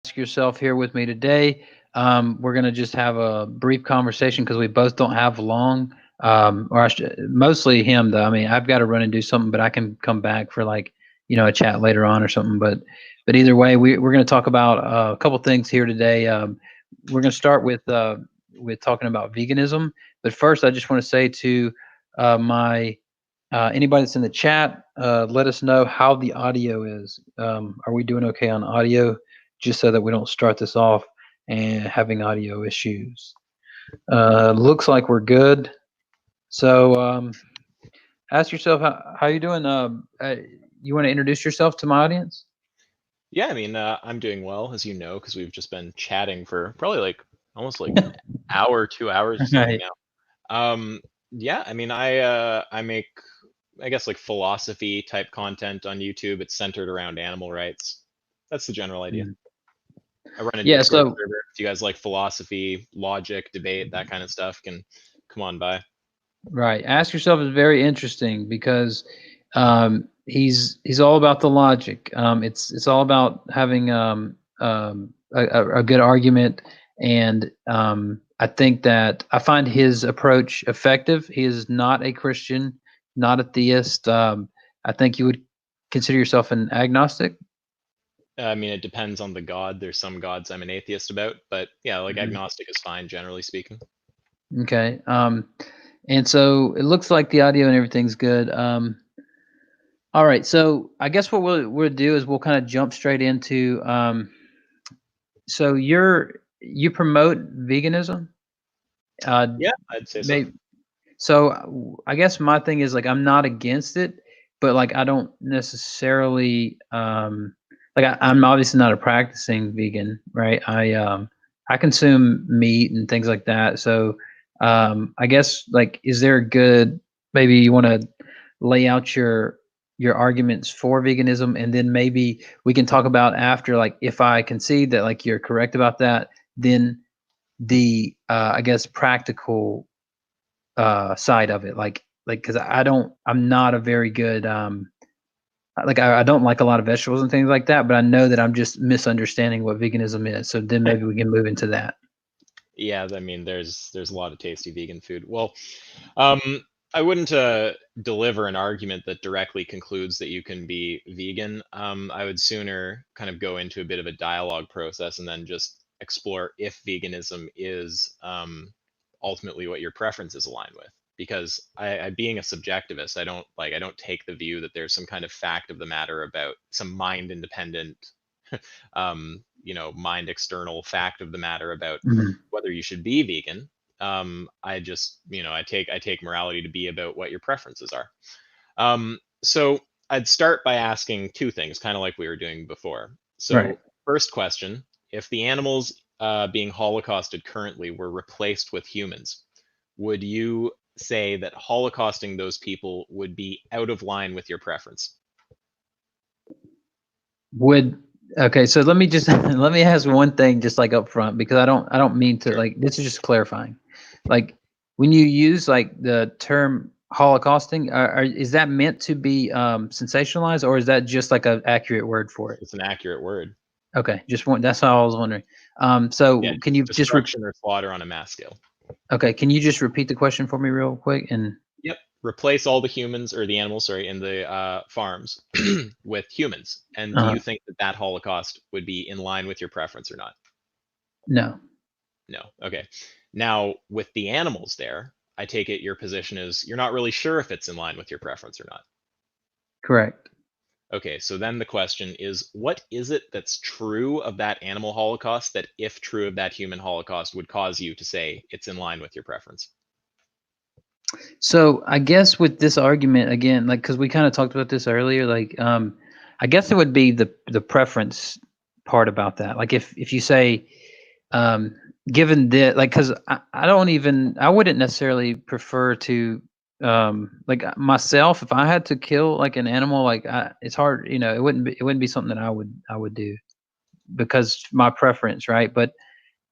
Ask Yourself here with me today. We're going to just have a brief conversation because we both don't have long. Mostly him though. I mean, I've got to run and do something, but I can come back for like a chat later on or something. But either way, we're going to talk about a couple things here today. We're going to start with talking about veganism. But first, I just want to say to my anybody that's in the chat, let us know how the audio is. Are we doing okay on audio? Just so that we don't start this off and having audio issues. Looks like we're good. So ask yourself how you doing. You want to introduce yourself to my audience? Yeah, I mean, I'm doing well, as you know, because we've just been chatting for probably like almost like an hour, 2 hours or something Right. now. Yeah, I mean, I make, I guess, like philosophy type content on YouTube. It's centered around animal rights. That's the general idea. Mm. I run a Yeah. Discord So server. If you guys like philosophy, logic, debate, that kind of stuff, can come on by. right. Ask yourself is very interesting because he's all about the logic. It's all about having a good argument, and I think that I find his approach effective. He is not a Christian, not a theist. I think you would consider yourself an agnostic. I mean, it depends on the god. There's some gods I'm an atheist about, but yeah, like Mhm. agnostic is fine, generally speaking. Okay. And so it looks like the audio and everything's good. All right. So I guess what we'll do is we'll kind of jump straight into. So you promote veganism. Yeah, I'd say so. Maybe. So I guess my thing is like I'm not against it, but like I don't necessarily like I'm obviously not a practicing vegan, right? I consume meat and things like that. So I guess like is there a good maybe you want to lay out your arguments for veganism and then maybe we can talk about after like if I concede that like you're correct about that, then the I guess practical side of it like because I'm not a very good like I don't like a lot of vegetables and things like that, but I know that I'm just misunderstanding what veganism is, so then maybe we can move into that. Yeah, I mean, there's a lot of tasty vegan food. Well, um, I wouldn't deliver an argument that directly concludes that you can be vegan. I would sooner kind of go into a bit of a dialogue process and then just explore if veganism is ultimately what your preferences align with. Because being a subjectivist, I don't take the view that there's some kind of fact of the matter about some mind independent mind external fact of the matter about Mhm. whether you should be vegan. I just, I take morality to be about what your preferences are. So I'd start by asking two things, kind of like we were doing before. Right. So first question: if the animals being holocausted currently were replaced with humans, would you say that holocausting those people would be out of line with your preference? Would Okay, so let me just let me ask one thing just like up front because I don't mean to Sure. like this is just clarifying. Like when you use like the term holocausting, is that meant to be sensationalized or is that just like a accurate word for it? It's an accurate word. Okay, just one. That's all I was wondering. Yeah, So can you just destruction or slaughter on a mass scale. okay? Can you just repeat the question for me real quick? And Yep. Replace all the humans or the animals, sorry, in the farms with humans. And do you think that that Holocaust would be in line with your preference or not? no, No. Okay. Now, with the animals there, I take it your position is you're not really sure if it's in line with your preference or not. correct. Okay, so then the question is, what is it that's true of that animal Holocaust that, if true of that human Holocaust, would cause you to say it's in line with your preference? So I guess with this argument again, like because we kind of talked about this earlier, like I guess it would be the preference part about that. Like if you say, um, given that, like because I don't even I wouldn't necessarily prefer to like myself if I had to kill like an animal like it's hard it wouldn't be something that I would do because my preference right but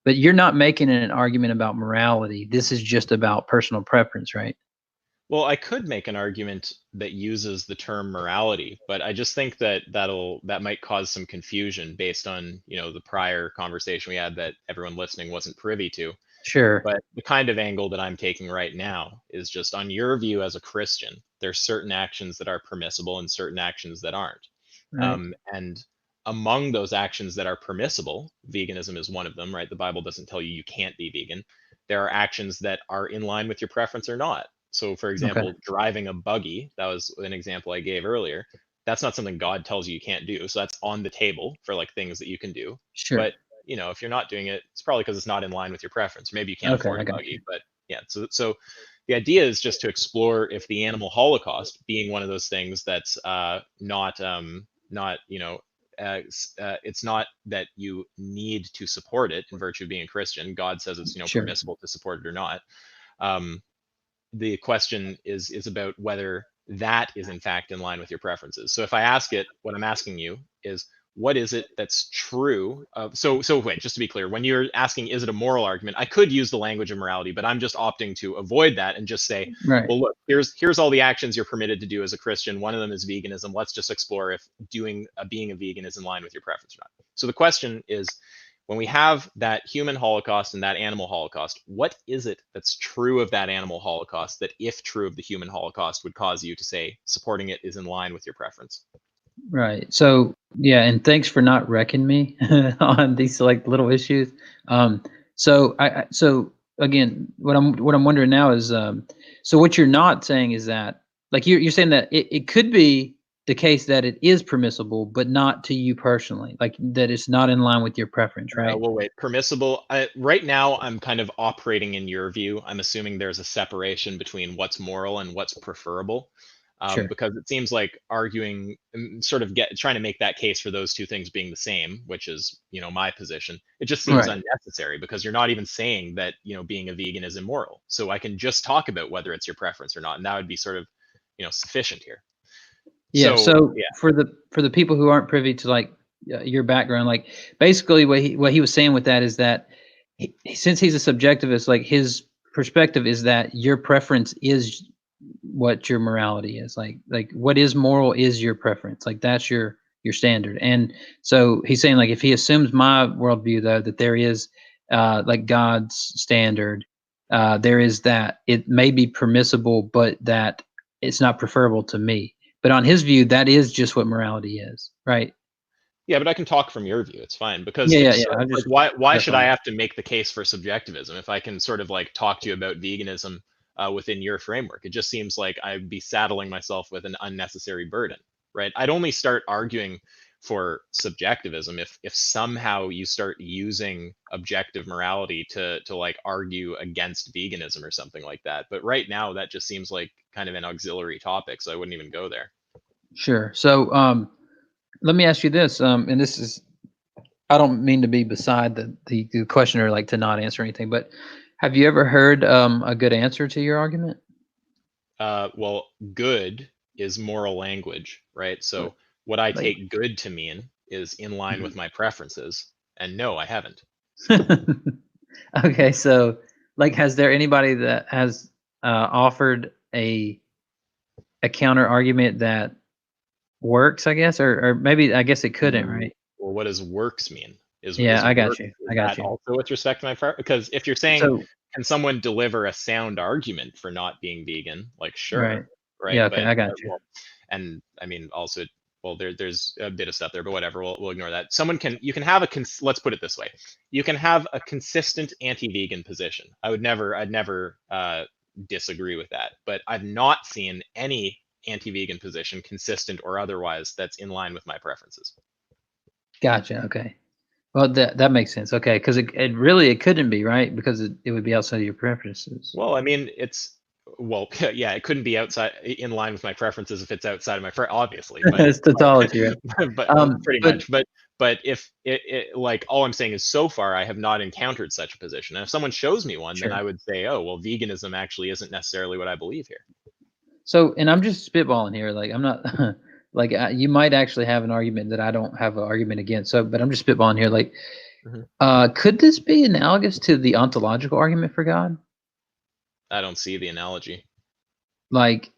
you're not making an argument about morality. This is just about personal preference, right? Well, I could make an argument that uses the term morality, but I just think that that might cause some confusion based on, the prior conversation we had that everyone listening wasn't privy to. Sure. But the kind of angle that I'm taking right now is just on your view as a Christian, there's certain actions that are permissible and certain actions that aren't. Right. And among those actions that are permissible, veganism is one of them, right? The Bible doesn't tell you you can't be vegan. There are actions that are in line with your preference or not. So, for Okay. example, driving a buggy, that was an example I gave earlier. That's not something God tells you you can't do. So that's on the table for like things that you can do. Sure. But if you're not doing it, it's probably because it's not in line with your preference. Or maybe you can't Okay, afford I a got you. buggy. But yeah, so the idea is just to explore if the animal holocaust, being one of those things that's not it's not that you need to support it in virtue of being a Christian. God says it's Sure. permissible to support it or not. The question is about whether that is in fact in line with your preferences. So if I ask it, what I'm asking you is, what is it that's true? So wait, just to be clear, when you're asking, is it a moral argument? I could use the language of morality, but I'm just opting to avoid that and just say, Right. well, look, here's all the actions you're permitted to do as a Christian. One of them is veganism. Let's just explore if being a vegan is in line with your preference or not. So the question is, when we have that human holocaust and that animal holocaust, what is it that's true of that animal holocaust that, if true of the human holocaust, would cause you to say supporting it is in line with your preference? Right. So yeah, and thanks for not wrecking me on these like little issues. So so again, what I'm wondering now is, so what you're not saying is that, like, you're saying that it could be the case that it is permissible, but not to you personally, like that it's not in line with your preference, right? Well, wait, permissible. Right now, I'm kind of operating in your view. I'm assuming there's a separation between what's moral and what's preferable, Sure. because it seems like arguing, sort of trying to make that case for those two things being the same, which is, my position. It just seems Right. unnecessary because you're not even saying that, being a vegan is immoral. So I can just talk about whether it's your preference or not, and that would be sort of, sufficient here. Yeah. So So yeah. for the people who aren't privy to like your background, like basically what he was saying with that is that since he's a subjectivist, like his perspective is that your preference is what your morality is. Like what is moral is your preference. Like that's your standard. And so he's saying, like, if he assumes my worldview though, that there is like God's standard, there is that it may be permissible, but that it's not preferable to me. But on his view, that is just what morality is, right? Yeah, but I can talk from your view. It's fine because Yeah, if yeah, so, yeah. I'm like, just why should I clarifying. have to make the case for subjectivism if I can sort of like talk to you about veganism within your framework? It just seems like I'd be saddling myself with an unnecessary burden, right? I'd only start arguing for subjectivism if somehow you start using objective morality to like argue against veganism or something like that. But right now, that just seems like kind of an auxiliary topic, so I wouldn't even go there. Sure. So let me ask you this, and this is, I don't mean to be beside the question or like to not answer anything, but have you ever heard a good answer to your argument? Well, good is moral language, right? Like, So what I like take good to mean is in line with my preferences. And no, I haven't. okay, so like, has there anybody that has offered a counter argument that works? I guess, or maybe I guess it couldn't, right? Well, what does works mean? Is Yeah, I got work, you. is I got that you. also with respect to my preference? Because if you're saying, So can someone deliver a sound argument for not being vegan? Like, right. sure, right? Yeah. Okay, But I got you. well, and I mean, also, well, there's a bit of stuff there, but whatever. We'll ignore that. You can have let's put it this way: you can have a consistent anti-vegan position. I'd never disagree with that. But I've not seen any anti-vegan position, consistent or otherwise, that's in line with my preferences. Gotcha. Okay. Well, that makes sense. Okay, because it really it couldn't be, right, because it would be outside of your preferences. Well, I mean, well, yeah, it couldn't be outside in line with my preferences if it's outside of my obviously, but It's tautology, right? but pretty But much. But if like all I'm saying is so far I have not encountered such a position. And if someone shows me one, then sure. I would say, oh, well, veganism actually isn't necessarily what I believe here. So, and I'm just spitballing here. Like, I'm not like, you might actually have an argument that I don't have an argument against. So, but I'm just spitballing here. Like, Mhm. could this be analogous to the ontological argument for God? I don't see the analogy. like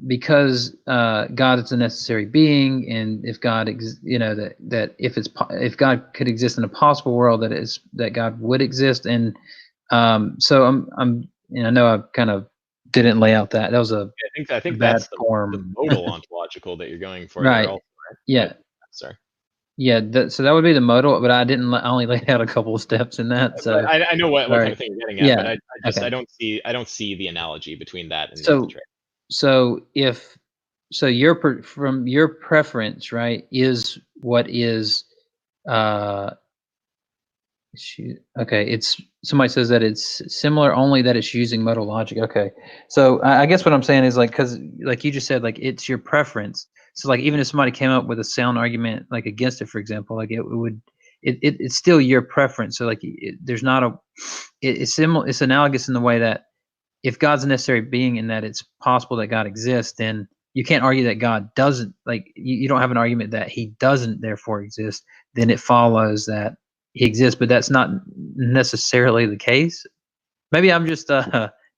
because God is a necessary being, and if God, that if God could exist in a possible world, that God would exist, and so I know I kind of didn't lay out that was a I think bad that's the form, modal ontological that you're going for there right? also, right? Yeah, Sorry. yeah. So that would be the modal, but I only laid out a couple of steps in that. But So I know what kind sorry. of thing you're getting at, but Yeah. I Okay. don't see the analogy between that and So Utilitarian. so if so from your preference, right, is what is uh okay, it's somebody says that it's similar, only that it's using modal logic. Okay. So I guess what I'm saying is, like, cuz like you just said, like, it's your preference. So like even if somebody came up with a sound argument like against it, for example, like it would it's still your preference. So like there's not a it's similar, it's analogous in the way that if God's a necessary being and that it's possible that God exists, then you can't argue that God doesn't, like, you don't have an argument that he doesn't therefore exist. Then it follows that he exists, but that's not necessarily the case. Maybe I'm just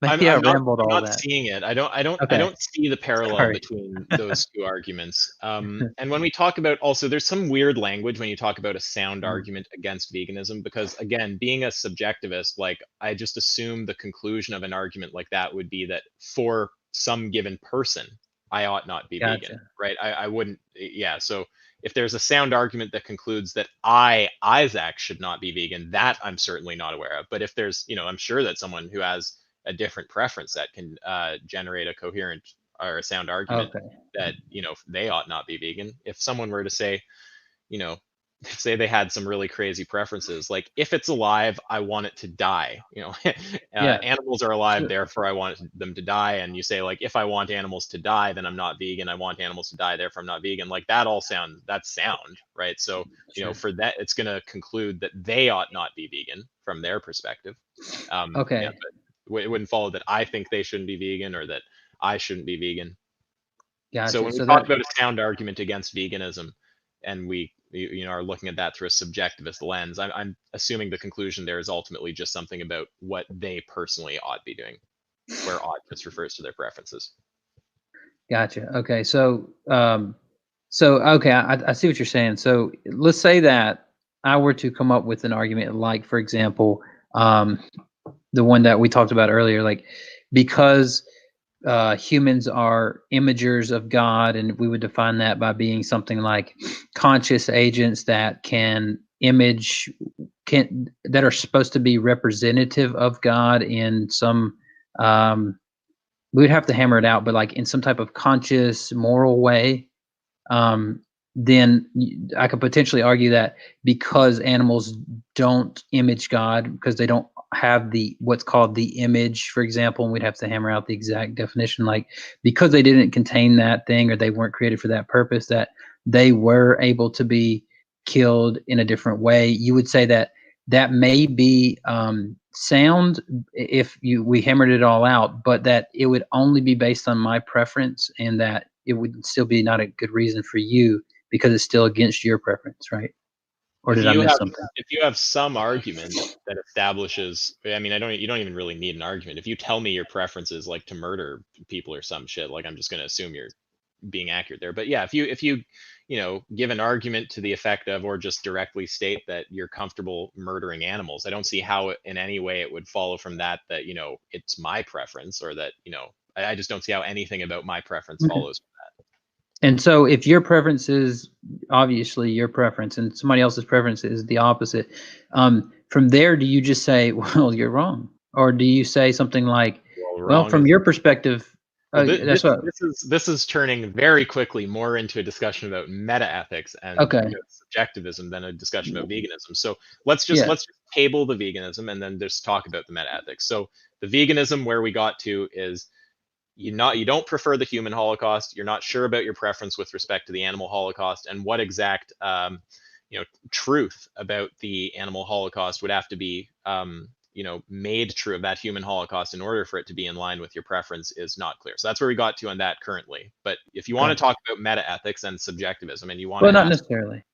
maybe I rambled I'm all not that. seeing it. I Okay. don't see the parallel Sorry. between those two arguments. And when we talk about, also, there's some weird language when you talk about a sound Mhm. argument against veganism, because again, being a subjectivist, like, I just assume the conclusion of an argument like that would be that for some given person, I ought not be vegan, Gotcha. right? I wouldn't, yeah. So if there's a sound argument that concludes that I, Isaac, should not be vegan, that I'm certainly not aware of. But if there's, I'm sure that someone who has a different preference that can generate a coherent or a sound argument Okay. that they ought not be vegan. If someone were to say, you know, say they had some really crazy preferences, like, if it's alive, I want it to die. Yeah. Animals are alive, So, therefore I want them to die. And you say, like, if I want animals to die, then I'm not vegan. I want animals to die, therefore I'm not vegan. Like, that's sound, right? So sure. for that, it's going to conclude that they ought not be vegan from their perspective. Yeah, Okay. but it wouldn't follow that I think they shouldn't be vegan or that I shouldn't be vegan. So Gotcha. when we So talk that about a sound argument against veganism, and we are looking at that through a subjectivist lens, I'm assuming the conclusion there is ultimately just something about what they personally ought be doing, where ought just refers to their preferences. Gotcha. Okay. So okay, I see what you're saying. So let's say that I were to come up with an argument, like, for example, um, the one that we talked about earlier, like, because humans are imagers of God, and we would define that by being something like conscious agents that that are supposed to be representative of God in some um, we would have to hammer it out, but like in some type of conscious moral way, um, then I could potentially argue that because animals don't image God, because they don't have the what's called the image, for example, and we'd have to hammer out the exact definition, like, because they didn't contain that thing, or they weren't created for that purpose, that they were able to be killed in a different way. You would say that that may be sound if we hammered it all out, but that it would only be based on my preference, and that it would still be not a good reason for you because it's still against your preference, right? Or If did I you miss have something? if you have some argument that establishes, I mean, you don't even really need an argument. If you tell me your preference is like to murder people or some shit, like, I'm just going to assume you're being accurate there. But yeah, if you give an argument to the effect of, or just directly state that you're comfortable murdering animals, I don't see how in any way it would follow from that it's my preference, or that I just don't see how anything about my preference Okay. follows. And so if your preference is obviously your preference and somebody else's preference is the opposite, from there, do you just say, well, you're wrong? Or do you say something like, Well, well, wrong from is your perspective, well, that's what, this is turning very quickly more into a discussion about meta ethics and okay. subjectivism than a discussion about w- veganism. So let's just table the veganism and then just talk about the meta ethics. So the veganism where we got to is, you don't prefer the human holocaust, you're not sure about your preference with respect to the animal holocaust, and what exact truth about the animal holocaust would have to be made true of that human holocaust in order for it to be in line with your preference is not clear. So that's where we got to on that currently. But if you want Okay. to talk about meta ethics and subjectivism, and you want Well, to not ask, necessarily.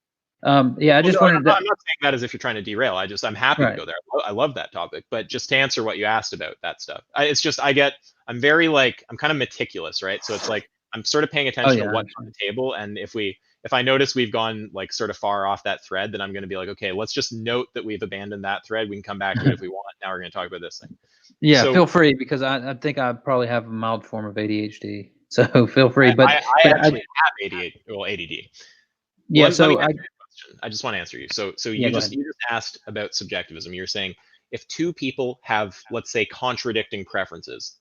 Yeah, I Well, just no, wanted to. I'm not saying that as if you're trying to derail. I'm happy to Right. go there. I love that topic. But just to answer what you asked about that stuff, it's just I'm very like I'm kind of meticulous, right? So it's like I'm sort of paying Oh attention to yeah, I what's on understand. the table, and if I notice we've gone like sort of far off that thread, then I'm going to be like, okay, let's just note that we've abandoned that thread. We can come back to it if we want. Now we're going to talk about this thing. Yeah, So feel free because I think I probably have a mild form of ADHD. So feel free, I but actually have ADD. Well, yeah. let me So answer your question. I just want to answer you. So yeah, go ahead. you just asked about subjectivism. You're saying if two people have, let's say, contradicting preferences,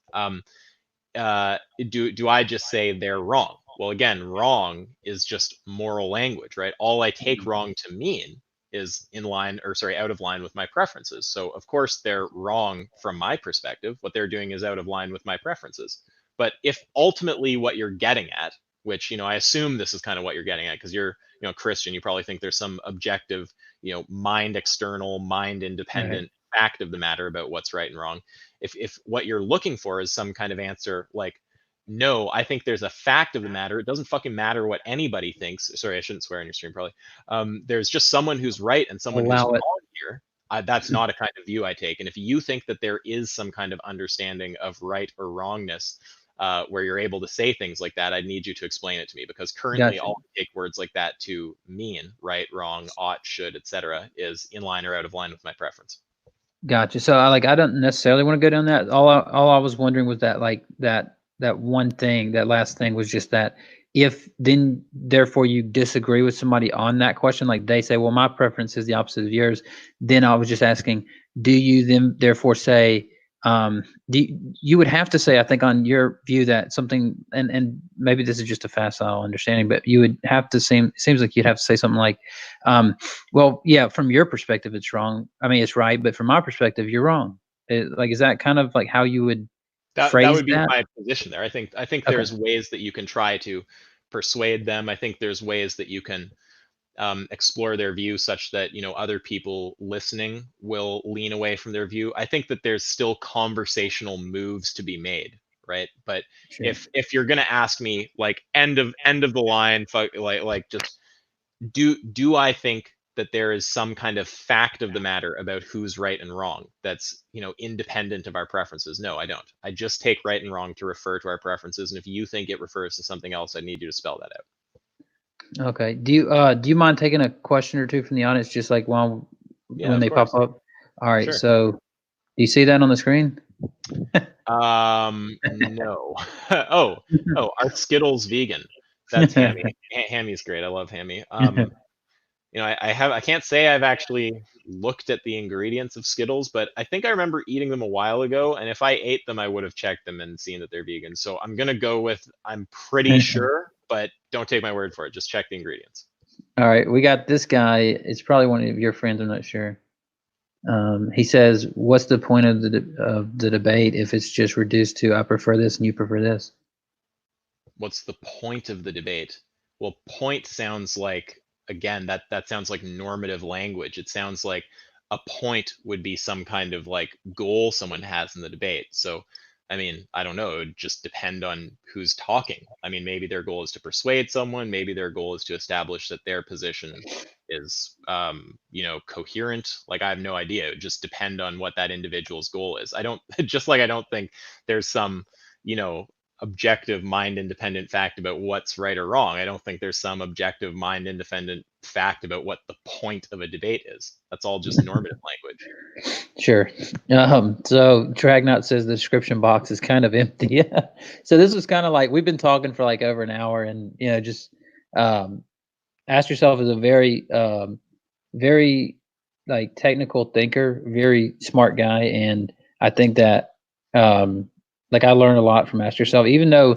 do I just say they're wrong? Well, again, wrong is just moral language, right? All I take wrong to mean is in line, or sorry, out of line with my preferences. So of course they're wrong from my perspective. What they're doing is out of line with my preferences. But if ultimately what you're getting at, which I assume this is kind of what you're getting at, because you're Christian, you probably think there's some objective, mind external, mind Right. independent fact of the matter about what's right and wrong. If what you're looking for is some kind of answer like, no, I think there's a fact of the matter, it doesn't fucking matter what anybody thinks. Sorry, I shouldn't swear on your stream, probably. There's just someone who's right and someone who's Allow it. wrong here. That's not a kind of view I take. And if you think that there is some kind of understanding of right or wrongness, where you're able to say things like that, I need you to explain it to me, because currently Gotcha. all I take words like that to mean right, wrong, ought, should, etc. is in line or out of line with my preference. Gotcha. So I don't necessarily want to go down that. All I was wondering was that like that one thing, that last thing was just that if then therefore you disagree with somebody on that question, like they say, well, my preference is the opposite of yours, then I was just asking, do you then therefore say, you would have to say, I think on your view that something, and maybe this is just a facile understanding, but you would have to seems like you'd have to say something like, um, well, yeah, from your perspective, it's wrong. I mean, it's right, but from my perspective, you're wrong. Like, is that kind of like how you would That phrase would be that? my position there. I think Okay, there's ways that you can try to persuade them. I think there's ways that you can explore their view such that other people listening will lean away from their view. I think that there's still conversational moves to be made, right? But sure. if you're gonna ask me like end of the line, like just do I think that there is some kind of fact of the matter about who's right and wrong that's independent of our preferences? No, I don't. I just take right and wrong to refer to our preferences, and if you think it refers to something else, I need you to spell that out. Okay. Do you mind taking a question or two from the audience, just like while Yeah, when of they pop course. up? All right. Sure. So, do you see that on the screen? No. Oh, are Skittles vegan? That's Hammy. Hammy's great. I love Hammy. I can't say I've actually looked at the ingredients of Skittles, but I think I remember eating them a while ago, and if I ate them, I would have checked them and seen that they're vegan. So I'm gonna go with I'm pretty sure, but don't take my word for it. Just check the ingredients. All right, we got this guy. It's probably one of your friends. I'm not sure. He says, "What's the point of the debate if it's just reduced to I prefer this and you prefer this?" What's the point of the debate? Well, point sounds like, again, that sounds like normative language. It sounds like a point would be some kind of like goal someone has in the debate. So I mean, I don't know, it would just depend on who's talking. I mean, maybe their goal is to persuade someone, maybe their goal is to establish that their position is coherent. Like, I have no idea. It would just depend on what that individual's goal is. I don't just like I don't think there's some you know objective mind independent fact about what's right or wrong. I don't think there's some objective mind independent fact about what the point of a debate is. That's all just normative language. Sure. So Dragnot says the description box is kind of empty. Yeah. So this was kind of like we've been talking for like over an hour, and just um, ask yourself is a very like technical thinker, very smart guy, and I think that like I learned a lot from Ask Yourself, even though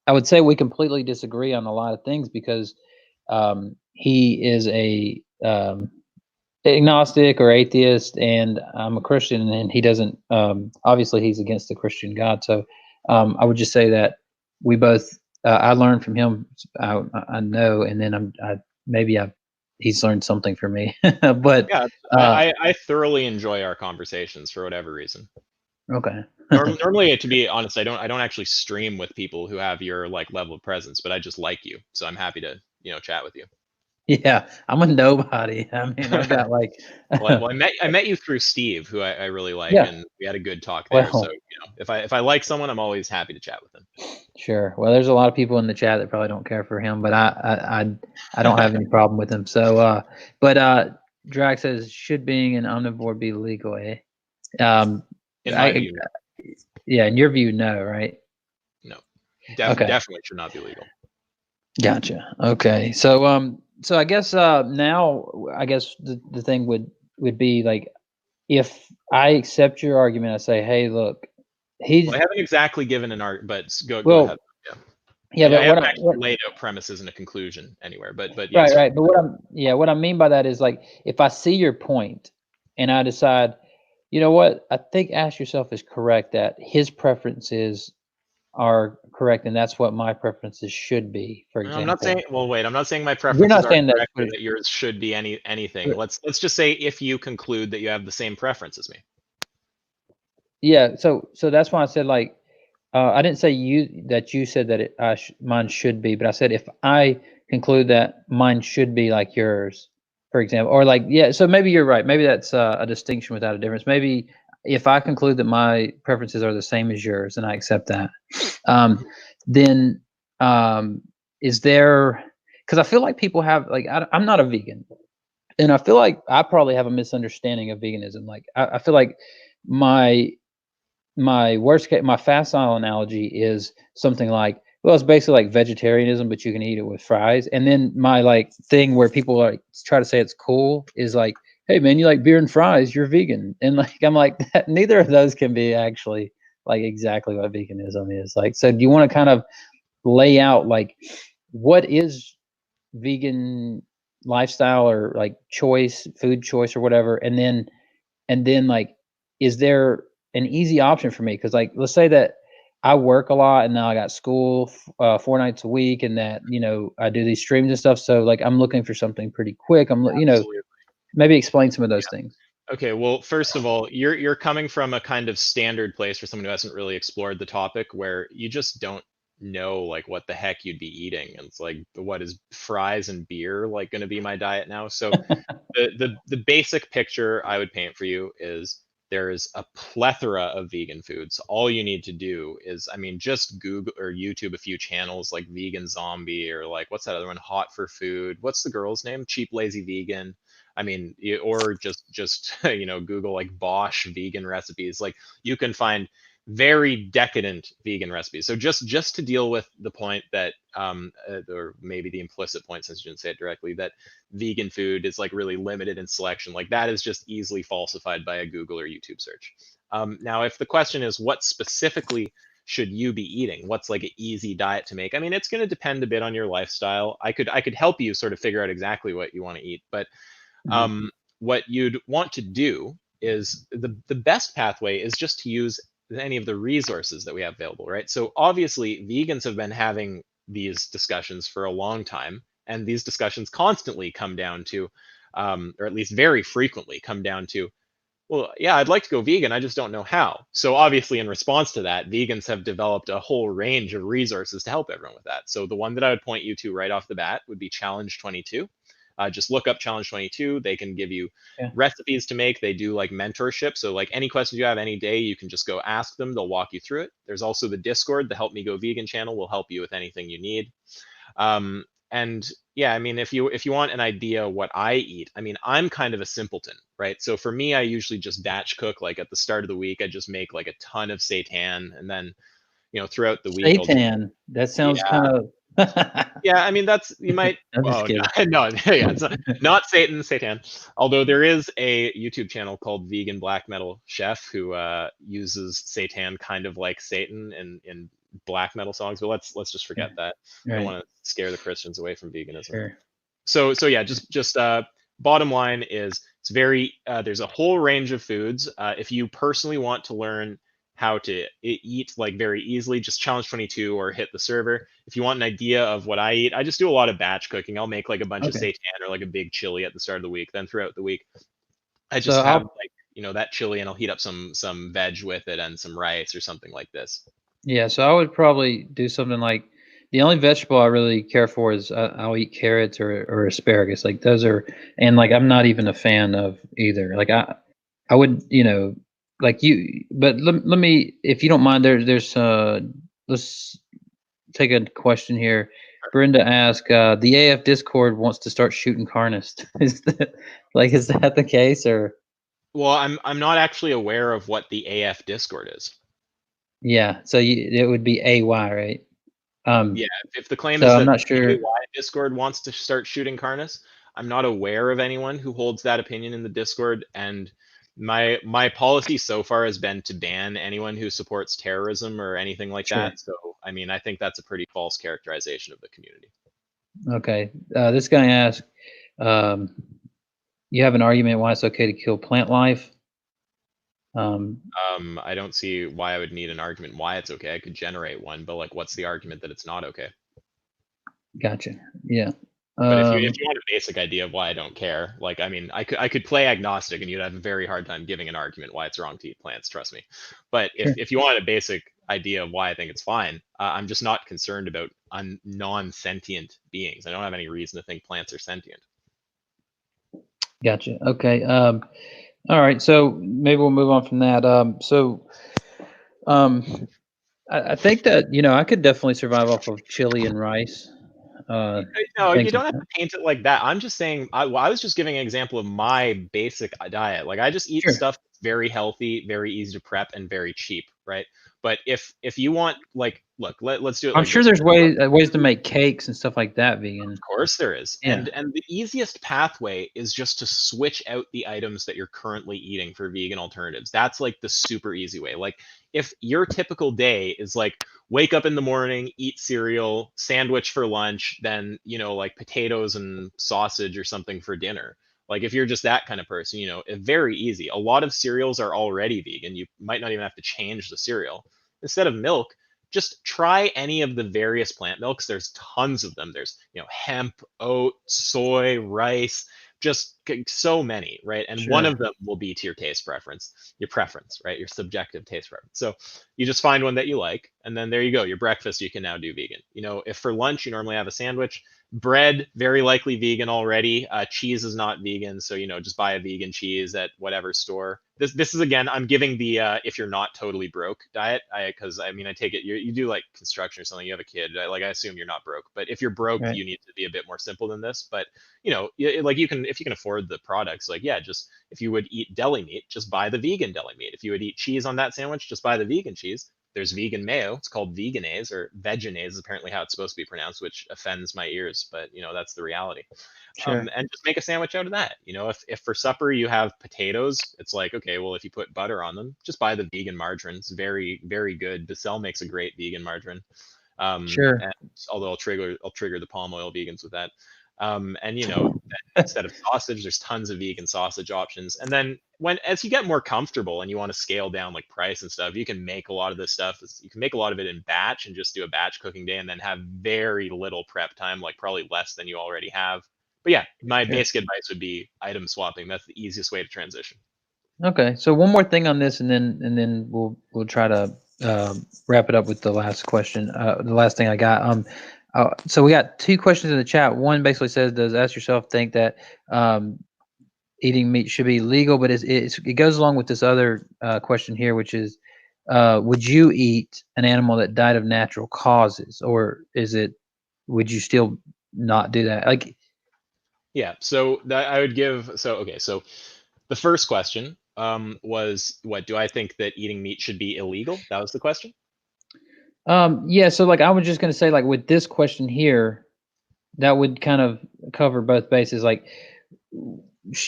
I would say we completely disagree on a lot of things because he is a agnostic or atheist, and I'm a Christian, and he doesn't. Obviously, he's against the Christian God. So I would just say that we both. I learned from him. I know, and then he's learned something from me. But Yeah, uh, I thoroughly enjoy our conversations for whatever reason. okay. Normally, to be honest, I don't actually stream with people who have your like level of presence, but I just like you, so I'm happy to chat with you. Yeah, I'm a nobody. I mean, I've got like, Well, I met you through Steve, who I really like, yeah. and we had a good talk there. So Well, if I like someone, I'm always happy to chat with them. sure. Well, there's a lot of people in the chat that probably don't care for him, but I don't have any problem with him. So, but Drag says, should being an omnivore be legal? Eh? Um, In my I view, yeah, in your view, no, right? no, Okay, definitely should not be legal. gotcha. Okay, so I guess now I guess the thing would be like, if I accept your argument, I say, hey, look, Well, he's I haven't exactly given an art, but go ahead. well, Yeah, yeah, I but haven't what actually laid out premises and a conclusion anywhere. But yeah, right, sorry. right. But what I mean by that is like, if I see your point and I decide, you know what, I think ask yourself is correct, that his preferences are correct, and that's what my preferences should be, for I'm not saying. example. Well, wait. I'm not saying my You're preferences not are saying that, correct or that yours should be anything. but Let's just say if you conclude that you have the same preference as me. yeah, so that's why I said like, I didn't say you said that mine should be, but I said if I conclude that mine should be like yours, for example, or like, yeah. So maybe you're right. Maybe that's a distinction without a difference. Maybe if I conclude that my preferences are the same as yours, and I accept that, um, then is there? Because I feel like people have like, I'm not a vegan, and I feel like I probably have a misunderstanding of veganism. Like I feel like my my facile analogy is something like, well, it's basically like vegetarianism, but you can eat it with fries. And then my like thing where people like try to say it's cool is like, hey man, you like beer and fries, you're vegan. And like I'm like that, neither of those can be actually like exactly what veganism is. Like, so do you want to kind of lay out like what is vegan lifestyle, or like choice, food choice or whatever, and then like, is there an easy option for me? Because like, let's say that I work a lot and now I got school 4 nights a week, and that I do these streams and stuff. So like, I'm looking for something pretty quick. Absolutely. Maybe explain some of those things. Okay, well, first of all, you're coming from a kind of standard place for someone who hasn't really explored the topic, where you just don't know like what the heck you'd be eating. And it's like, what is fries and beer like going to be my diet now? So the basic picture I would paint for you is there is a plethora of vegan foods. All you need to do is, I mean, just Google or YouTube a few channels like Vegan Zombie, or like, what's that other one? Hot for Food. What's the girl's name? Cheap Lazy Vegan. I mean, or just Google like Bosch vegan recipes. Like, you can find very decadent vegan recipes. So just to deal with the point that, or maybe the implicit point, since you didn't say it directly, that vegan food is like really limited in selection, like that is just easily falsified by a Google or YouTube search. Now, if the question is what specifically should you be eating, what's like an easy diet to make, I mean, it's going to depend a bit on your lifestyle. I could help you sort of figure out exactly what you want to eat, but Mhm. what you'd want to do is the best pathway is just to use any of the resources that we have available, right? So obviously, vegans have been having these discussions for a long time, and these discussions constantly come down to, or at least very frequently come down to, well, yeah, I'd like to go vegan, I just don't know how. So obviously, in response to that, vegans have developed a whole range of resources to help everyone with that. So the one that I would point you to right off the bat would be Challenge 22. Just look up Challenge 22. They can give you Yeah. recipes to make. They do like mentorship. So like any questions you have any day, you can just go ask them. They'll walk you through it. There's also the Discord, the Help Me Go Vegan channel will help you with anything you need. And yeah, I mean, if you want an idea what I eat, I mean, I'm kind of a simpleton, right? So for me, I usually just batch cook. Like at the start of the week, I just make like a ton of seitan, and then throughout the week, I'll just, Seitan. That yeah, sounds kind of. yeah. I mean, that's, you might. I'm just Oh no, kidding. no, yeah, it's not Satan. Although there is a YouTube channel called Vegan Black Metal Chef who uses seitan kind of like Satan in black metal songs. But let's just Yeah. forget that. I don't Right. want to scare the Christians away from veganism. Sure. So yeah, just bottom line is, it's very there's a whole range of foods. If you personally want to learn how to eat like very easily, just Challenge 22 or hit the server. If you want an idea of what I eat, I just do a lot of batch cooking. I'll make like a bunch of Okay. seitan or like a big chili at the start of the week. Then throughout the week, I So just have I'll like that chili, and I'll heat up some veg with it and some rice or something like this. Yeah, so I would probably do something like, The only vegetable I really care for is I'll eat carrots or asparagus. Like those are, and like I'm not even a fan of either. Like I would, like you. But let me, if you don't mind, there's let's take a question here. Brenda asked, the AF Discord wants to start shooting carnists. Is that the case or? Well, I'm not actually aware of what the AF Discord is. Yeah, so it would be AY, right? Yeah, if the claim So is I'm that not the sure. AY Discord wants to start shooting carnists, I'm not aware of anyone who holds that opinion in the Discord, and my policy so far has been to ban anyone who supports terrorism or anything like Sure. that. So, I mean, I think that's a pretty false characterization of the community. Okay. This guy asked, um, you have an argument why it's okay to kill plant life? I don't see why I would need an argument why it's okay. I could generate one, but like, what's the argument that it's not okay? Gotcha. Yeah. But if you want a basic idea of why I don't care, like, I mean, I could play agnostic and you'd have a very hard time giving an argument why it's wrong to eat plants, trust me. But Sure. if you want a basic idea of why I think it's fine, I'm just not concerned about non-sentient beings. I don't have any reason to think plants are sentient. Gotcha. Okay. All right. So maybe we'll move on from that. Um, I think that I could definitely survive off of chili and rice. No, you Thanks. don't have to paint it like that. I'm just saying, I was just giving an example of my basic diet. Like, I just eat Sure. stuff that's very healthy, very easy to prep, and very cheap, right? But if you want, like, look, let's do it I'm like sure this. there's ways to make cakes and stuff like that vegan. Of course there is. Yeah. And the easiest pathway is just to switch out the items that you're currently eating for vegan alternatives. That's like the super easy way. Like, if your typical day is like wake up in the morning, eat cereal, sandwich for lunch, then, like potatoes and sausage or something for dinner. Like, if you're just that kind of person, very easy. A lot of cereals are already vegan. You might not even have to change the cereal. Instead of milk, just try any of the various plant milks. There's tons of them. There's, hemp, oat, soy, rice, just so many, right? And one Sure. of them will be to your preference, right? Your subjective taste preference. So you just find one that you like, and then there you go. Your breakfast, you can now do vegan. If for lunch you normally have a sandwich, bread, very likely vegan already. Cheese is not vegan, so just buy a vegan cheese at whatever store. This is, again, I'm giving the if you're not totally broke diet. Because I mean, I take it you do like construction or something. You have a kid, like, I assume you're not broke. But if you're broke, Right. you need to be a bit more simple than this. But like, if you can afford the products, like, yeah, just if you would eat deli meat, just buy the vegan deli meat. If you would eat cheese on that sandwich, just buy the vegan cheese. There's vegan mayo. It's called veganese, or veganese is apparently how it's supposed to be pronounced, which offends my ears, but that's the reality. Sure. And just make a sandwich out of that. If for supper you have potatoes, it's like, okay, well, if you put butter on them, just buy the vegan margarine. It's very, very good. Becel makes a great vegan margarine. Sure. And although I'll trigger the palm oil vegans with that. And instead of sausage, there's tons of vegan sausage options. And then as you get more comfortable and you want to scale down like price and stuff, you can make a lot of this stuff. You can make a lot of it in batch and just do a batch cooking day, and then have very little prep time, like probably less than you already have. But yeah, my Sure. basic advice would be item swapping. That's the easiest way to transition. Okay. So one more thing on this, and then we'll try to wrap it up with the last question. The last thing I got. So we got two questions in the chat. One basically says, "Does ask yourself think that um, eating meat should be legal?" But it goes along with this other question here, which is, would you eat an animal that died of natural causes, or would you still not do that? Like, Yeah. So that I would give. So okay. So the first question was, what do I think that eating meat should be illegal? That was the question. yeah. So like, I was just gonna say, like, with this question here, that would kind of cover both bases. Like,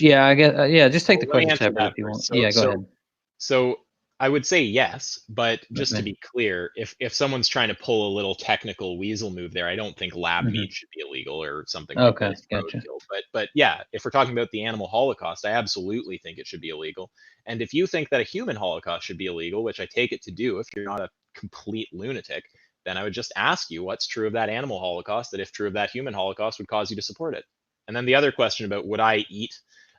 yeah, I guess, yeah. Just take Well, the let me question answer separate that if you want. first. So Yeah, go so ahead. so I would say yes, but just to Okay. be clear, if someone's trying to pull a little technical weasel move there, I don't think lab Hmm. meat should be illegal or something like Okay, this, gotcha. roadkill. But yeah, if we're talking about the animal holocaust, I absolutely think it should be illegal. And if you think that a human holocaust should be illegal, which I take it to do, if you're not a complete lunatic, then I would just ask you what's true of that animal holocaust, that if true of that human holocaust would cause you to support it. And then the other question about would I eat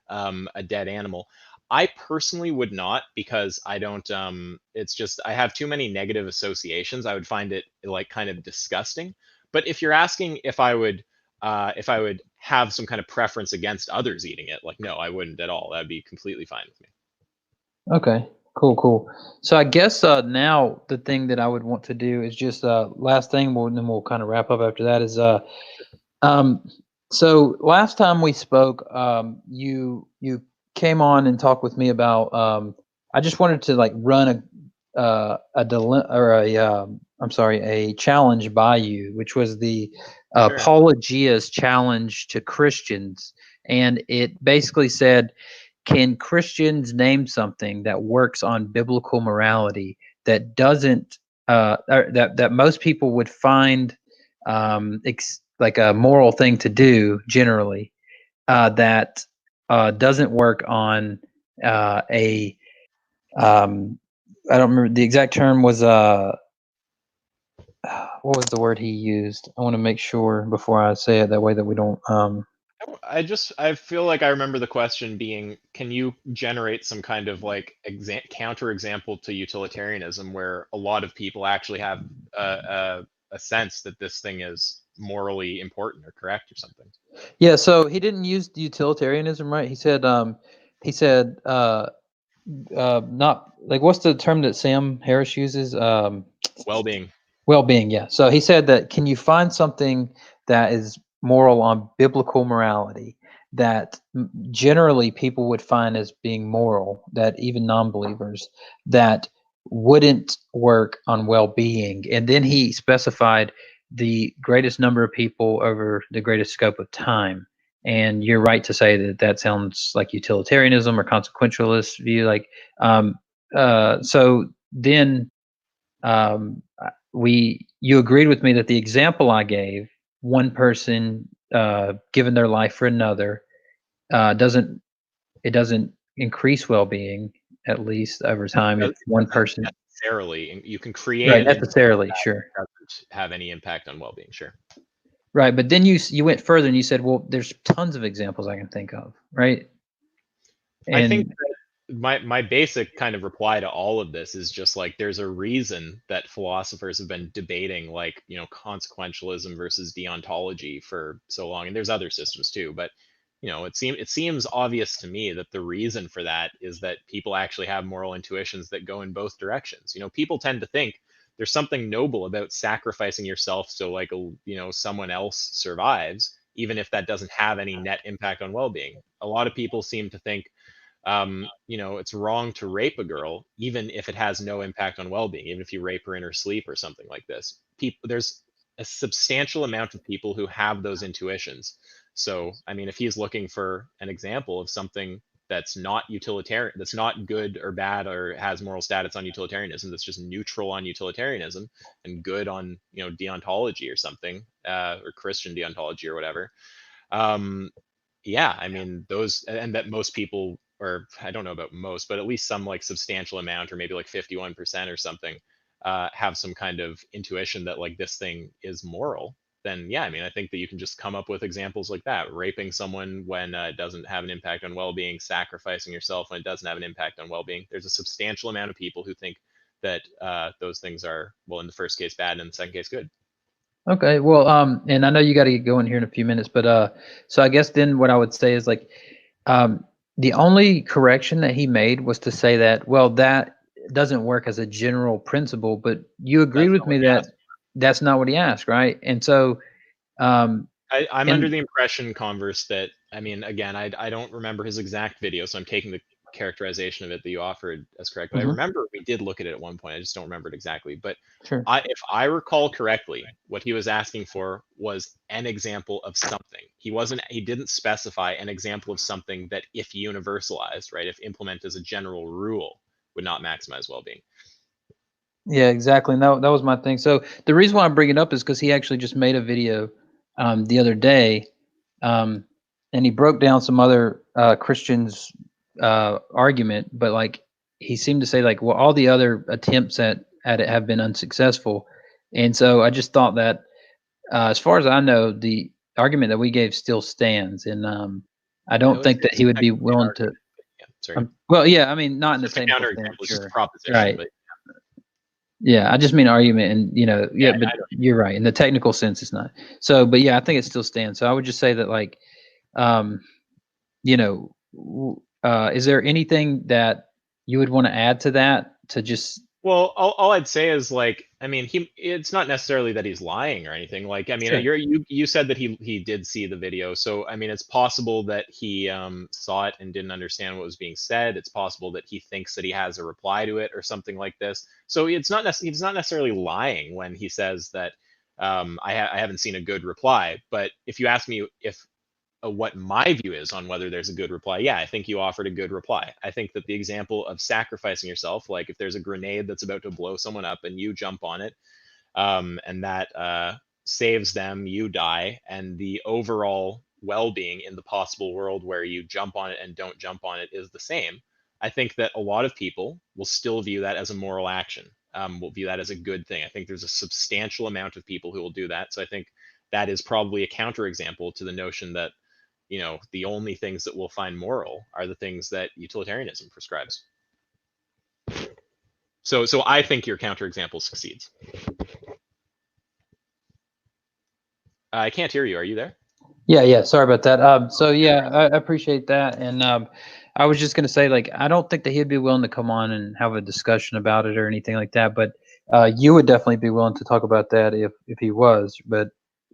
a dead animal? I personally would not, because I don't. It's just I have too many negative associations. I would find it like kind of disgusting. But if you're asking if I would have some kind of preference against others eating it, like, no, I wouldn't at all. That'd be completely fine with me. Okay, cool. So I guess now the thing that I would want to do is just last thing, and then we'll kind of wrap up after that. Is um, so last time we spoke, you came on and talked with me about I just wanted to like run a dilemma or a challenge by you, which was the Sure. Apologia's challenge to Christians, and it basically said, can Christians name something that works on biblical morality that doesn't or that most people would find like a moral thing to do generally, that doesn't work on a I don't remember the exact term was what was the word he used? I want to make sure before I say it that way that we don't I feel like I remember the question being, can you generate some kind of like counter example to utilitarianism where a lot of people actually have a sense that this thing is morally important or correct or something? Yeah, so he didn't use utilitarianism, right? He said not like, what's the term that Sam Harris uses? Well-being. Well-being, yeah. So he said that, can you find something that is moral on biblical morality that generally people would find as being moral, that even non-believers, that wouldn't work on well-being? And then he specified the greatest number of people over the greatest scope of time. And you're right to say that that sounds like utilitarianism or consequentialist view. Like, so then you agreed with me that the example I gave, one person giving their life for another, doesn't increase well-being, at least over time, if one Doesn't person. necessarily, and you can create Right, an instance necessarily, that sure. doesn't have any impact on well-being. Sure. Right, but then you went further and you said, well, there's tons of examples I can think of, right? I think And that my basic kind of reply to all of this is just like, there's a reason that philosophers have been debating, like, consequentialism versus deontology for so long, and there's other systems too, but it seems obvious to me that the reason for that is that people actually have moral intuitions that go in both directions. People tend to think there's something noble about sacrificing yourself so, like, someone else survives, even if that doesn't have any net impact on well-being. A lot of people seem to think it's wrong to rape a girl, even if it has no impact on well-being, even if you rape her in her sleep or something like this. There's a substantial amount of people who have those intuitions. So, I mean, if he's looking for an example of something that's not utilitarian, that's not good or bad or has moral status on utilitarianism, that's just neutral on utilitarianism and good on, deontology or something, or Christian deontology or whatever. Yeah, I mean, those, and that most people, or I don't know about most, but at least some like substantial amount, or maybe like 51% or something, have some kind of intuition that like this thing is moral. Then yeah, I mean, I think that you can just come up with examples like that: raping someone when it doesn't have an impact on well-being, sacrificing yourself when it doesn't have an impact on well-being. There's a substantial amount of people who think that those things are, well, in the first case bad and in the second case good. okay, well, and I know you got to get going here in a few minutes, but so I guess then what I would say is like, um, the only correction that he made was to say that, well, that doesn't work as a general principle, but you agreed That's with not what me he that asked. that's not what he asked, right? And so, um, I'm under and the impression, Converse, that, I mean, again, I don't remember his exact video, so I'm taking the characterization of it that you offered as correct. But I mhm, remember we did look at it at one point. I just don't remember it exactly. But sure. if I recall correctly, what he was asking for was an example of something. He didn't specify an example of something that, if universalized, right, if implemented as a general rule, would not maximize well-being. Yeah, exactly. And that was my thing. So the reason why I bring it up is because he actually just made a video the other day, um, and he broke down some other Christians' argument, but like he seemed to say like, well, all the other attempts at it have been unsuccessful, and so I just thought that as far as I know, the argument that we gave still stands, and I I don't would think say that it's he would be technically an willing to. argument. But yeah, sorry. Well, yeah, I mean, not in It's the just a technical sense, counterexample. It's just a sure, proposition, right. but Yeah, I just mean argument, and yeah, but you're right. In the technical sense, it's not. So, but yeah, I think it still stands. So I would just say that, like, um, is there anything that you would want to add to that to just? Well, all I'd say is, like, I mean, it's not necessarily that he's lying or anything. Like, I mean, Sure. you said that he did see the video, so I mean, it's possible that he saw it and didn't understand what was being said. It's possible that he thinks that he has a reply to it or something like this. So he's not necessarily lying when he says that I haven't seen a good reply. But if you ask me if what my view is on whether there's a good reply, yeah, I think you offered a good reply. I think that the example of sacrificing yourself, like if there's a grenade that's about to blow someone up and you jump on it, and that saves them, you die, and the overall well-being in the possible world where you jump on it and don't jump on it is the same. I think that a lot of people will still view that as a moral action, will view that as a good thing. I think there's a substantial amount of people who will do that. So I think that is probably a counterexample to the notion that the only things that we'll find moral are the things that utilitarianism prescribes. So I think your counterexample succeeds. I can't hear you. Are you there? Yeah. Sorry about that. So yeah, I appreciate that, and I was just gonna say, like, I don't think that he'd be willing to come on and have a discussion about it or anything like that, but you would definitely be willing to talk about that if he was, but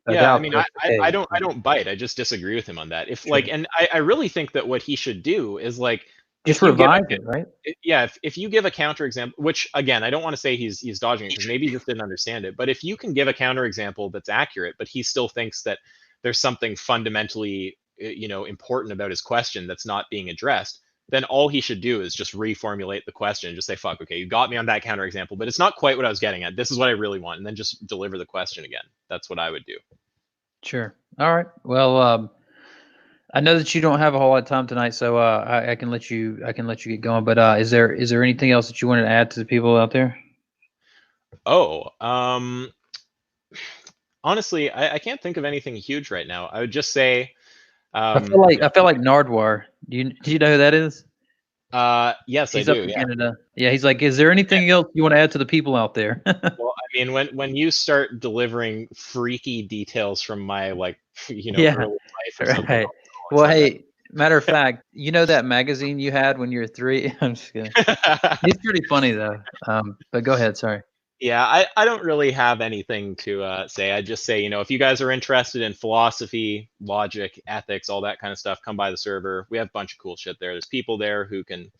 I Yeah, I doubt mean, that's the I case. don't bite. I just disagree with him on that. If Sure. like, and I really think that what he should do is, like, Just if you give revise it, right? yeah, if you give a counterexample, which again, I don't want to say he's dodging it because maybe he just didn't understand it. But if you can give a counterexample that's accurate, but he still thinks that there's something fundamentally important about his question that's not being addressed, then all he should do is just reformulate the question and just say, fuck, okay, you got me on that counterexample, but it's not quite what I was getting at. This is what I really want, and then just deliver the question again. That's what I would do. Sure. All right. Well, I know that you don't have a whole lot of time tonight, so I can let you get going. But is there anything else that you wanted to add to the people out there? Oh, honestly, I can't think of anything huge right now. I would just say, I feel like Nardwar. Do you know who that is? yes, He's I up do. in Yeah. Canada. Yeah, he's like, is there anything else you want to add to the people out there? Well, I mean, when you start delivering freaky details from my, like, Yeah. early life or something, Right. I'll Well, accept hey, matter of fact, you know that magazine you had when you were 3? I'm just kidding. that. He's pretty funny though. But go ahead. Sorry. Yeah, I don't really have anything to say. I just say, if you guys are interested in philosophy, logic, ethics, all that kind of stuff, come by the server. We have a bunch of cool shit there. There's people there who can,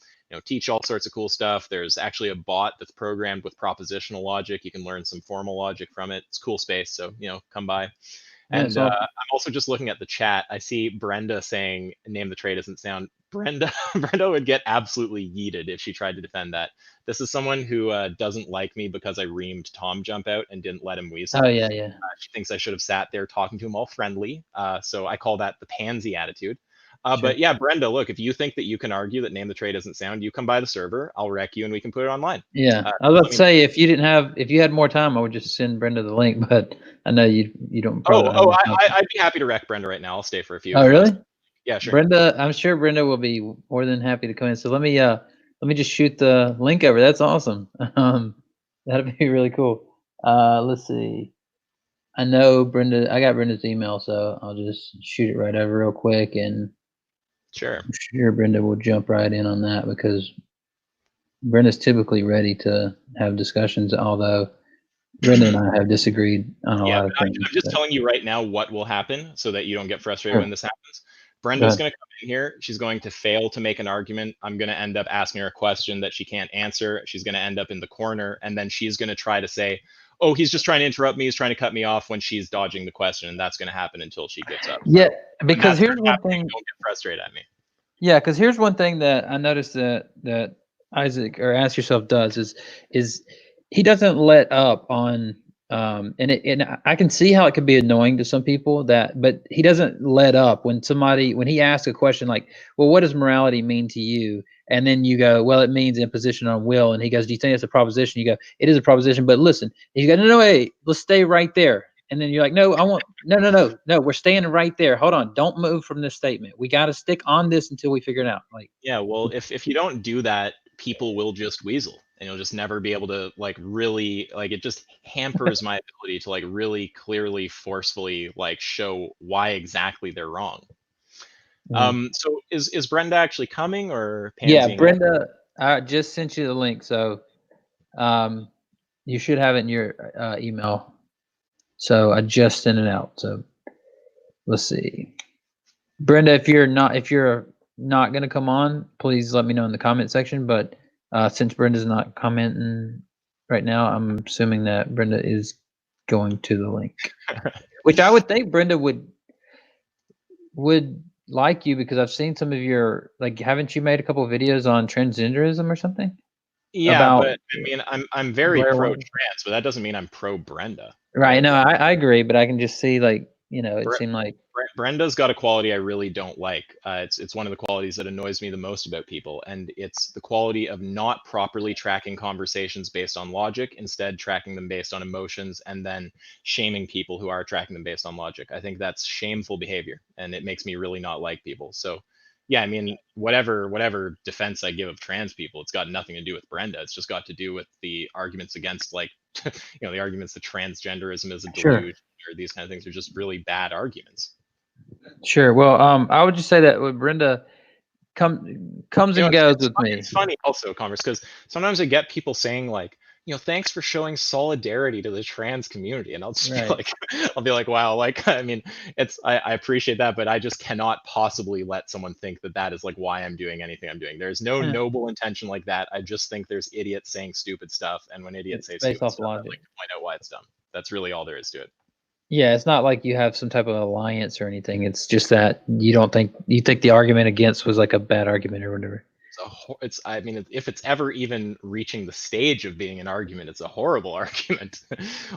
teach all sorts of cool stuff. There's actually a bot that's programmed with propositional logic. You can learn some formal logic from it. It's a cool space. So, come by. Yeah, And it's awesome. I'm also just looking at the chat. I see Brenda saying, "Name the trade doesn't sound." Brenda, Brenda would get absolutely yeeted if she tried to defend that. This is someone who doesn't like me because I reamed Tom Jump out and didn't let him weasel. Oh yeah. She thinks I should have sat there talking to him all friendly. So I call that the pansy attitude. Sure. But yeah, Brenda, look, if you think that you can argue that name the trade doesn't sound, you come by the server. I'll wreck you and we can put it online. Yeah, I was about to say, if you had more time, I would just send Brenda the link, but I know you don't probably don't have more time. I'd be happy to wreck Brenda right now. I'll stay for a few. Oh, really? Yeah, sure. Brenda, I'm sure Brenda will be more than happy to come in. So let me just shoot the link over. That's awesome. That'd be really cool. Let's see. I know Brenda. I got Brenda's email, so I'll just shoot it right over real quick, and Sure. I'm sure Brenda will jump right in on that because Brenda's typically ready to have discussions, although Brenda and I have disagreed on a lot of things. I'm just telling you right now what will happen so that you don't get frustrated when this happens. Brenda's going to come in here. She's going to fail to make an argument. I'm going to end up asking her a question that she can't answer. She's going to end up in the corner, and then she's going to try to say, "Oh, he's just trying to interrupt me. He's trying to cut me off," when she's dodging the question, and that's going to happen until she gets up. Yeah, because here's one thing. Don't get frustrated at me. Yeah, because here's one thing that I noticed that Isaac, or Ask Yourself, does is he doesn't let up on and I can see how it could be annoying to some people, but he doesn't let up when he asks a question like, well, what does morality mean to you? And then you go, well, it means imposition on will. And he goes, do you think it's a proposition? You go, it is a proposition, but listen. And you go, no, wait, let's stay right there. And then you're like, no, we're staying right there. Hold on, don't move from this statement. We got to stick on this until we figure it out. Like, yeah, well, if you don't do that, people will just weasel. and you'll just never be able to like really like it just hampers my ability to like really clearly, forcefully like show why exactly they're wrong. So is Brenda actually coming or Yeah, pansying out? Brenda, I just sent you the link, so you should have it in your email. So I just sent it out. So let's see, Brenda, if you're not going to come on, please let me know in the comment section. But since Brenda's not commenting right now, I'm assuming that Brenda is going to the link, which I would think Brenda would like you, because I've seen some of your, like, haven't you made a couple of videos on transgenderism or something Yeah, about but I mean, I'm very Blair pro White? trans, but that doesn't mean I'm pro Brenda, Right. right? No, Like I agree, but I can just see, like, it seemed like. Brenda's got a quality I really don't like. It's one of the qualities that annoys me the most about people, and it's the quality of not properly tracking conversations based on logic, instead tracking them based on emotions, and then shaming people who are tracking them based on logic. I think that's shameful behavior, and it makes me really not like people. So, yeah, I mean, whatever defense I give of trans people, it's got nothing to do with Brenda. It's just got to do with the arguments against, like, the arguments that transgenderism is a Sure. delusion, or these kind of things are just really bad arguments. Sure. Well, I would just say that with Brenda comes and goes with me. It's funny also, Converse, because sometimes I get people saying like, thanks for showing solidarity to the trans community, and I'll just be Right. like, wow, like, I mean, I appreciate that, but I just cannot possibly let someone think that that is like why I'm doing anything I'm doing. There's no noble intention like that. I just think there's idiots saying stupid stuff, and when idiots say Based stupid off stuff, I logic. like to point out why it's dumb. That's really all there is to it. Yeah, it's not like you have some type of alliance or anything. It's just that you think the argument against was like a bad argument or whatever. I mean, if it's ever even reaching the stage of being an argument, it's a horrible argument.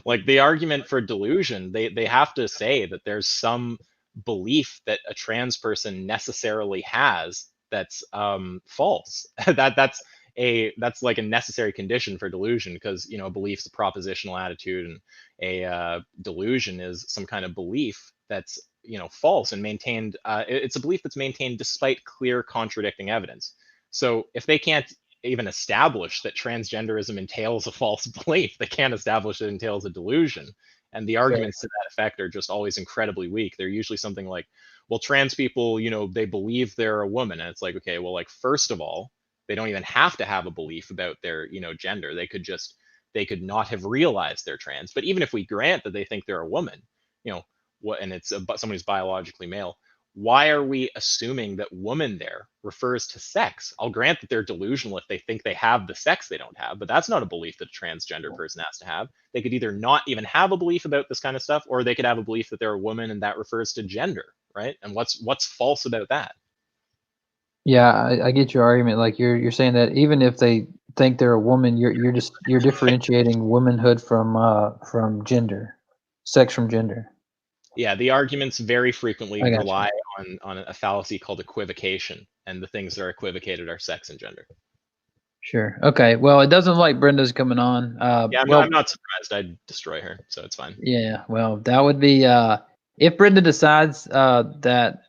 Like the argument for delusion, they have to say that there's some belief that a trans person necessarily has that's false. That's like a necessary condition for delusion, because a belief's a propositional attitude, and a delusion is some kind of belief that's false and maintained. It's a belief that's maintained despite clear contradicting evidence. So if they can't even establish that transgenderism entails a false belief, they can't establish it entails a delusion. And the arguments to that effect are just always incredibly weak. They're usually something like, well, trans people, they believe they're a woman. And it's like, okay, well, like, first of all, they don't even have to have a belief about their, gender. They could not have realized they're trans. But even if we grant that they think they're a woman, and it's someone who's biologically male, why are we assuming that woman there refers to sex? I'll grant that they're delusional if they think they have the sex they don't have, but that's not a belief that a transgender person has to have. They could either not even have a belief about this kind of stuff, or they could have a belief that they're a woman and that refers to gender, right? And what's false about that? Yeah, I get your argument. Like you're saying that even if they think they're a woman, you're differentiating womanhood from gender, sex from gender. Yeah, the arguments very frequently I got rely on a fallacy called equivocation, and the things that are equivocated are sex and gender. Sure. Okay. Well, it doesn't look like Brenda's coming on. Yeah, I'm not surprised. I'd destroy her, so it's fine. Yeah. Well, that would be if Brenda decides that,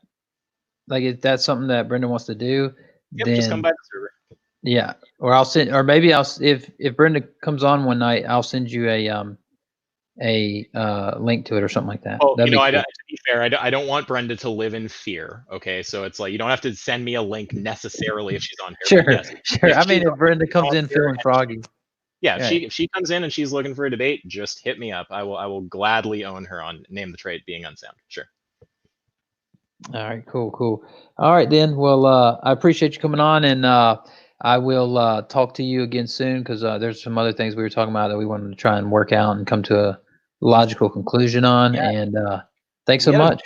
like, if that's something that Brenda wants to do, Yep, then just come by the server. Yeah, or I'll send, or maybe if Brenda comes on one night, I'll send you a link to it or something like that. Well, That'd be cool. to be fair, I don't want Brenda to live in fear. Okay, so it's like you don't have to send me a link necessarily if she's on here. Sure, Yes, sure. I mean, if Brenda comes in feeling froggy, yeah, if she comes in and she's looking for a debate, just hit me up. I will gladly own her on Name the Trait Being Unsound. Sure. All right, cool. All right, then. Well, I appreciate you coming on, and I will talk to you again soon, because there's some other things we were talking about that we wanted to try and work out and come to a logical conclusion on. Yeah. And thanks so much.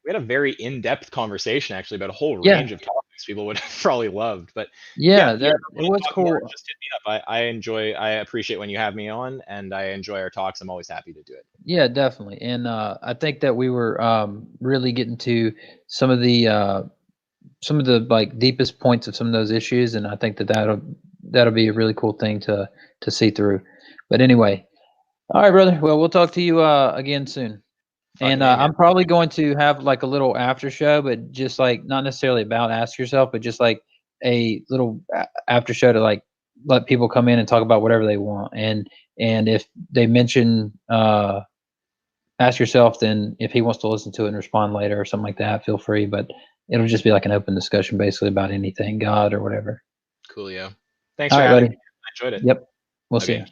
We had a very in-depth conversation actually about a whole range of topics people would have probably loved. But it was cool. More, just hit me up. I appreciate when you have me on, and I enjoy our talks. I'm always happy to do it. Yeah, definitely. And I think that we were really getting to some of the like deepest points of some of those issues, and I think that'll be a really cool thing to see through. But anyway, all right, brother. Well, we'll talk to you again soon. And I'm probably going to have like a little after show, but just like not necessarily about Ask Yourself, but just like a little after show to like let people come in and talk about whatever they want. And if they mention Ask Yourself, then if he wants to listen to it and respond later or something like that, feel free. But it'll just be like an open discussion, basically, about anything, God or whatever. Cool, yeah. Thanks All for right, having buddy. me. I enjoyed it. Yep. We'll see Okay. you.